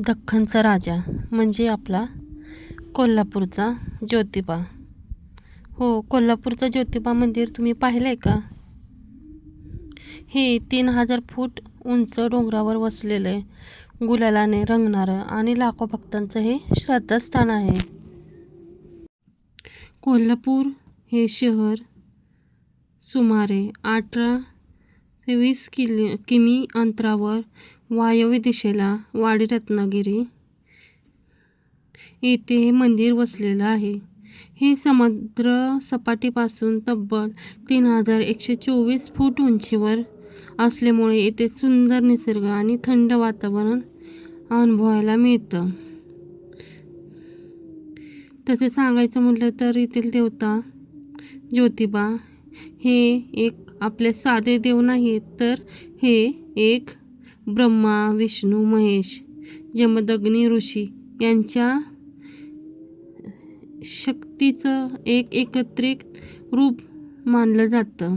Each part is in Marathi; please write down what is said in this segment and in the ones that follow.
दख्खनचा राजा म्हणजे आपला कोल्हापूरचा ज्योतिबा. हो, कोल्हापूरचा ज्योतिबा मंदिर तुम्ही पाहिलं आहे का? हे 3000 फूट उंच डोंगरावर वसलेलं आहे, गुलालाने रंगणारं आणि लाखो भक्तांचं हे श्रद्धास्थान आहे. कोल्हापूर हे शहर सुमारे 18 ते 20 किमी अंतरावर वायव्य दिशेला वाडी रत्नागिरी येथे हे मंदिर वसलेलं आहे. हे समुद्र सपाटीपासून तब्बल 3124 फूट उंचीवर असल्यामुळे येथे सुंदर निसर्ग आणि थंड वातावरण अनुभवायला मिळतं. तसे सांगायचं म्हटलं तर येथील देवता ज्योतिबा हे एक आपले साधे देव नाहीत, तर हे एक ब्रह्मा, विष्णू, महेश, जमदग्नी ऋषी यांच्या शक्तीचं एक एकत्रित रूप मानलं जातं.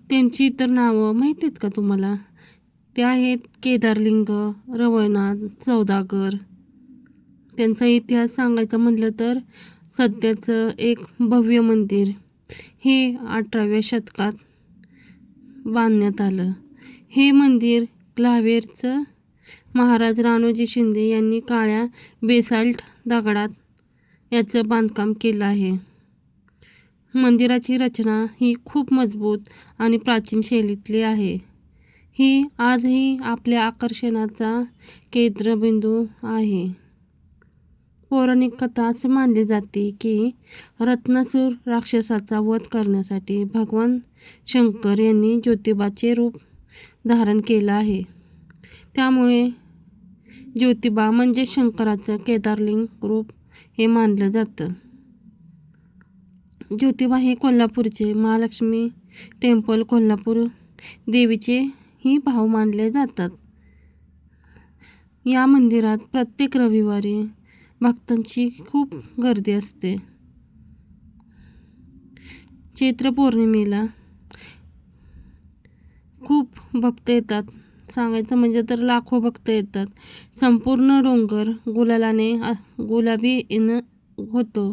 त्यांची इतर नावं माहीत आहेत का तुम्हाला? ते आहेत केदारलिंग, रवळनाथ, सौदागर. त्यांचा इतिहास सांगायचा म्हटलं तर सध्याचं एक भव्य मंदिर हे 18व्या शतकात बांधण्यात आलं. हे मंदिर ग्वाल्हेरचं महाराज राणोजी शिंदे यांनी काळ्या बेसाल्ट दगडात याचं बांधकाम केलं आहे. मंदिराची रचना ही खूप मजबूत आणि प्राचीन शैलीतली आहे. ही आजही आपल्या आकर्षणाचा केंद्रबिंदू आहे. पौराणिक कथा असे मानली जाते की रत्नासूर राक्षसाचा वध करण्यासाठी भगवान शंकर यांनी ज्योतिबाचे रूप धारण केलं आहे. त्यामुळे ज्योतिबा म्हणजे शंकराचं केदारलिंग रूप हे मानलं जातं. ज्योतिबा हे कोल्हापूरचे महालक्ष्मी टेम्पल कोल्हापूर देवीचे ही भाव मानले जातात. या मंदिरात प्रत्येक रविवारी भक्तांची खूप गर्दी असते. चैत्र पौर्णिमेला खूप भक्त येतात. सांगायचं म्हणजे तर लाखो भक्त येतात. संपूर्ण डोंगर गुलालाने गुलाबी होतो.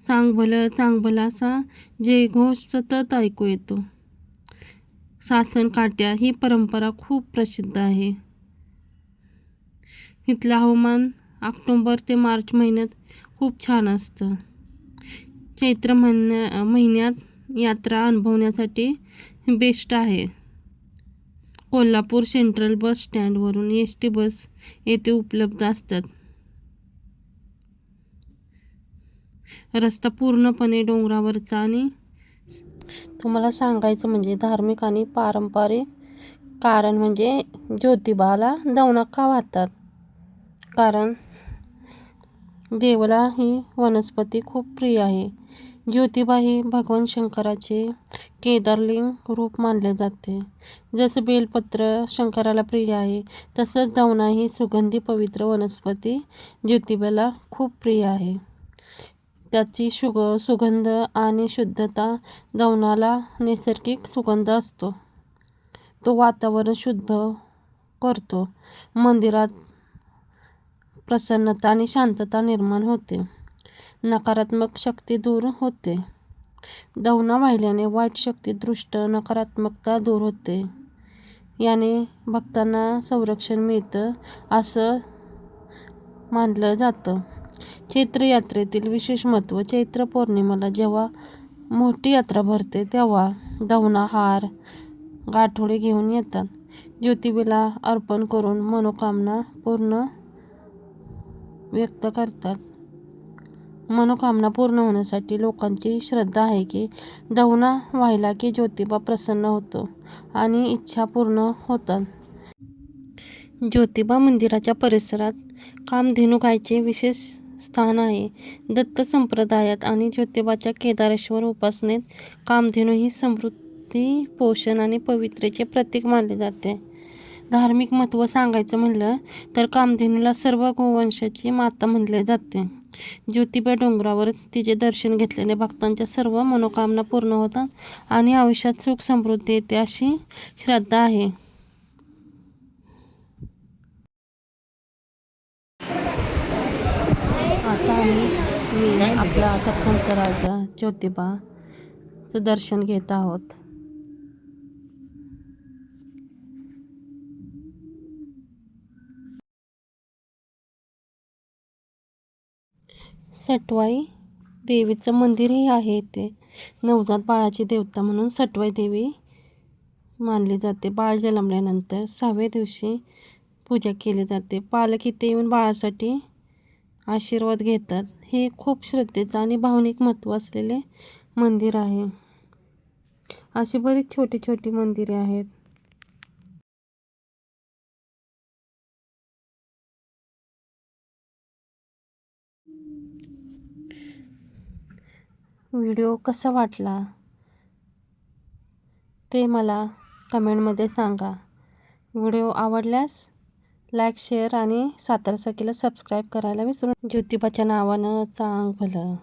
चांग भलं असा जयघोष सतत ऐकू येतो. सासन काट्या ही परंपरा खूप प्रसिद्ध आहे. तिथलं हवामान ऑक्टोबर ते मार्च महिन्यात खूप छान असतं. चैत्र महिन्यात यात्रा अनुभवण्यासाठी बेस्ट आहे. कोल्हापूर सेंट्रल बस स्टँडवरून एस.टी. बस येथे उपलब्ध असतात. रस्ता पूर्णपणे डोंगरावरचा आणि तुम्हाला सांगायचं म्हणजे धार्मिक आणि पारंपरिक कारण म्हणजे ज्योतिबाला दवना का वाहतात? कारण देवाला ही वनस्पती खूप प्रिय आहे. ज्योतिबा हे भगवान शंकराचे केदारलिंग रूप मानले जाते. जसं बेलपत्र शंकराला प्रिय आहे, तसंच दवना ही सुगंधी पवित्र वनस्पती ज्योतिबाला खूप प्रिय आहे. त्याची सुगंध आणि शुद्धता दवनाला नैसर्गिक सुगंध असतो. तो वातावरण शुद्ध करतो. मंदिरात प्रसन्नता आणि शांतता निर्माण होते. नकारात्मक शक्ती दूर होते. दवना वाहिल्याने वाईट शक्ती, दृष्ट, नकारात्मकता दूर होते. याने भक्तांना संरक्षण मिळतं असं मानलं जातं. चैत्र यात्रेतील विशेष महत्त्व. चैत्र पौर्णिमेला जेव्हा मोठी यात्रा भरते तेव्हा दवना हार, गाठोडे घेऊन येतात. ज्योतिबाला अर्पण करून मनोकामना व्यक्त करतात. मनोकामना पूर्ण होण्यासाठी लोकांची श्रद्धा आहे की दवना वाहिला की ज्योतिबा प्रसन्न होतो आणि इच्छा पूर्ण होतात. ज्योतिबा मंदिराच्या परिसरात कामधेनू गायीचे विशेष स्थान आहे. दत्त संप्रदायात आणि ज्योतिबाच्या केदारेश्वर उपासनेत कामधेनू ही समृद्धी, पोषण आणि पवित्रतेचे प्रतीक मानले जाते. धार्मिक महत्त्व सांगायचं म्हणलं तर कामधेनूला सर्व गोवंशाची माता म्हटले जाते. ज्योतिबा डोंगरावर तिचे दर्शन घेतल्याने भक्तांच्या सर्व मनोकामना पूर्ण होतात आणि आयुष्यात सुख समृद्धी येते अशी श्रद्धा आहे. आपला दख्खनचा राजा ज्योतिबाचं दर्शन घेत आहोत. सटवाई देवीचं मंदिरही आहे इथे. नवजात बाळाची देवता म्हणून सटवाई देवी मानली जाते. बाळ जन्मल्यानंतर 6व्या दिवशी पूजा केली जाते. पालक इथे येऊन बाळासाठी आशीर्वाद घेतात. हे खूप श्रद्धेचं आणि भावनिक महत्त्व असलेले मंदिर आहे. अशी बरीच छोटी छोटी मंदिरे आहेत. व्हिडिओ कसा वाटला ते मला कमेंटमध्ये सांगा. व्हिडिओ आवडल्यास लाईक, शेअर आणि सातारा सखीला सबस्क्राईब करायला विसरू नका. ज्योतिबाच्या नावानं चांग भलं.